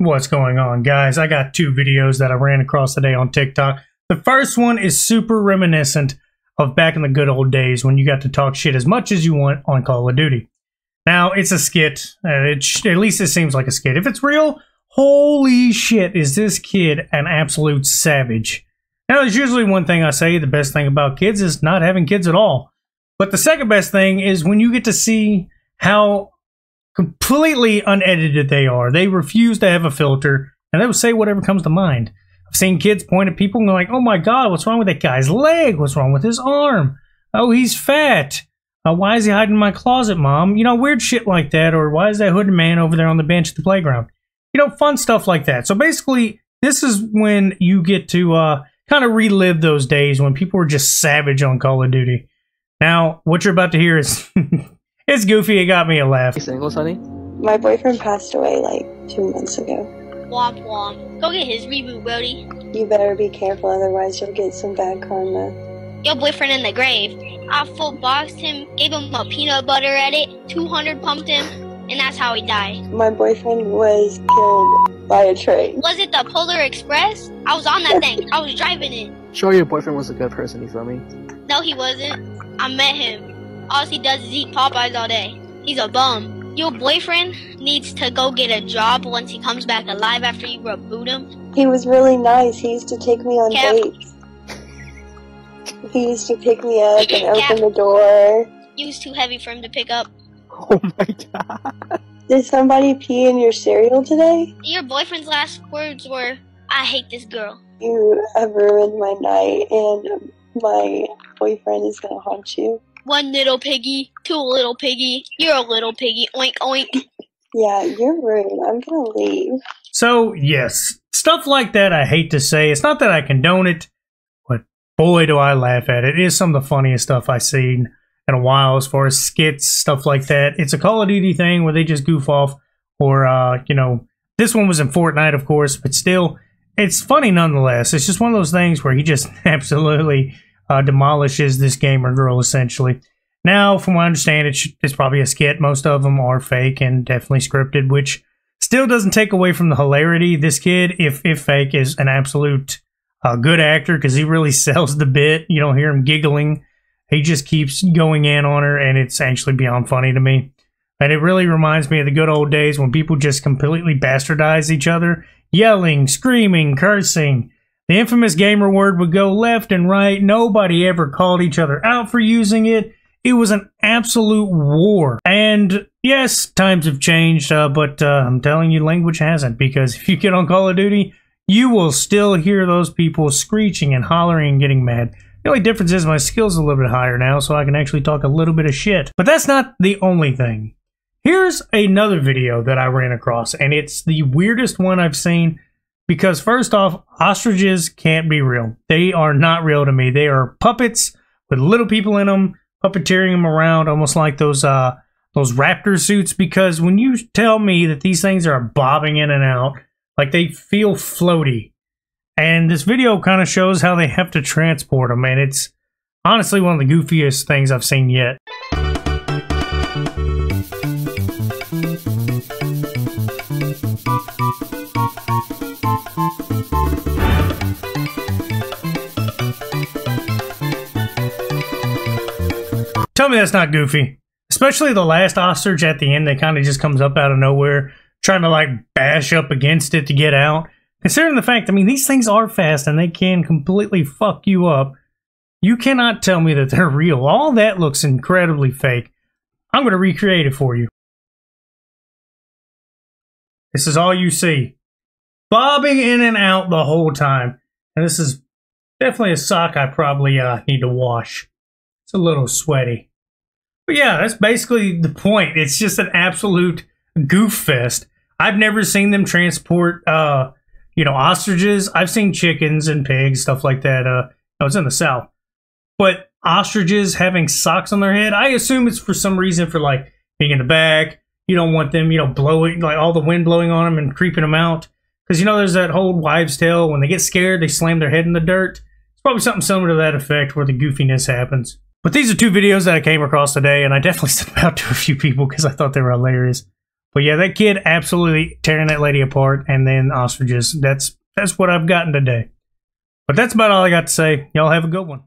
What's going on, guys? I got two videos that I ran across today on TikTok. The first one is super reminiscent of back in the good old days when you got to talk shit as much as you want on Call of Duty. Now, it's a skit. At least it seems like a skit. If it's real, holy shit, is this kid an absolute savage. Now, there's usually one thing I say, the best thing about kids is not having kids at all. But the second best thing is when you get to see how completely unedited they are. They refuse to have a filter, and they will say whatever comes to mind. I've seen kids point at people and go like, oh my god, what's wrong with that guy's leg? What's wrong with his arm? Oh, he's fat. Why is he hiding in my closet, Mom? You know, weird shit like that. Or why is that hooded man over there on the bench at the playground? You know, fun stuff like that. So basically, this is when you get to kind of relive those days when people were just savage on Call of Duty. Now, what you're about to hear is... it's goofy. It got me a laugh. You single, Sonny? My boyfriend passed away like 2 months ago. Womp womp. Go get his reboot, Brody. You better be careful, otherwise you'll get some bad karma. Your boyfriend in the grave. I full boxed him, gave him a peanut butter at it, 200 pumped him, and that's how he died. My boyfriend was killed by a train. Was it the Polar Express? I was on that thing. I was driving it. Sure, your boyfriend was a good person, you feel me? No, he wasn't. I met him. All he does is eat Popeyes all day. He's a bum. Your boyfriend needs to go get a job once he comes back alive after you reboot him. He was really nice. He used to take me on dates. He used to pick me up and open the door. He was too heavy for him to pick up. Oh my god. Did somebody pee in your cereal today? Your boyfriend's last words were, I hate this girl. You have ruined my night, and my boyfriend is gonna haunt you. One little piggy, two little piggy, you're a little piggy, oink oink. Yeah, you're rude. I'm gonna leave. So, yes, stuff like that I hate to say. It's not that I condone it, but boy do I laugh at it. It is some of the funniest stuff I've seen in a while as far as skits, stuff like that. It's a Call of Duty thing where they just goof off, or, you know, this one was in Fortnite, of course, but still, it's funny nonetheless. It's just one of those things where he just absolutely... demolishes this gamer girl, essentially. Now, from what I understand, it's probably a skit. Most of them are fake and definitely scripted, which still doesn't take away from the hilarity. This kid, if fake, is an absolute good actor because he really sells the bit. You don't hear him giggling. He just keeps going in on her, and it's actually beyond funny to me. And it really reminds me of the good old days when people just completely bastardize each other, yelling, screaming, cursing. The infamous gamer word would go left and right. Nobody ever called each other out for using it. It was an absolute war. And yes, times have changed, but I'm telling you, language hasn't. Because if you get on Call of Duty, you will still hear those people screeching and hollering and getting mad. The only difference is my skill's a little bit higher now, so I can actually talk a little bit of shit. But that's not the only thing. Here's another video that I ran across, and it's the weirdest one I've seen. Because first off, ostriches can't be real. They are not real to me. They are puppets with little people in them, puppeteering them around, almost like those raptor suits. Because when you tell me that these things are bobbing in and out, like they feel floaty. And this video kind of shows how they have to transport them. And it's honestly one of the goofiest things I've seen yet. Tell me that's not goofy. Especially the last ostrich at the end that kind of just comes up out of nowhere, trying to like bash up against it to get out. Considering the fact, I mean, these things are fast and they can completely fuck you up. You cannot tell me that they're real. All that looks incredibly fake. I'm going to recreate it for you. This is all you see. Bobbing in and out the whole time. And this is definitely a sock I probably need to wash. It's a little sweaty. But yeah, that's basically the point. It's just an absolute goof fest. I've never seen them transport, you know, ostriches. I've seen chickens and pigs, stuff like that. I was in the South. But ostriches having socks on their head, I assume it's for some reason for like being in the back. You don't want them, you know, blowing, like all the wind blowing on them and creeping them out. Because, you know, there's that whole wives' tale. When they get scared, they slam their head in the dirt. It's probably something similar to that effect where the goofiness happens. But these are two videos that I came across today, and I definitely sent them out to a few people because I thought they were hilarious. But yeah, that kid absolutely tearing that lady apart, and then Ostriches. That's what I've gotten today. But that's about all I got to say. Y'all have a good one.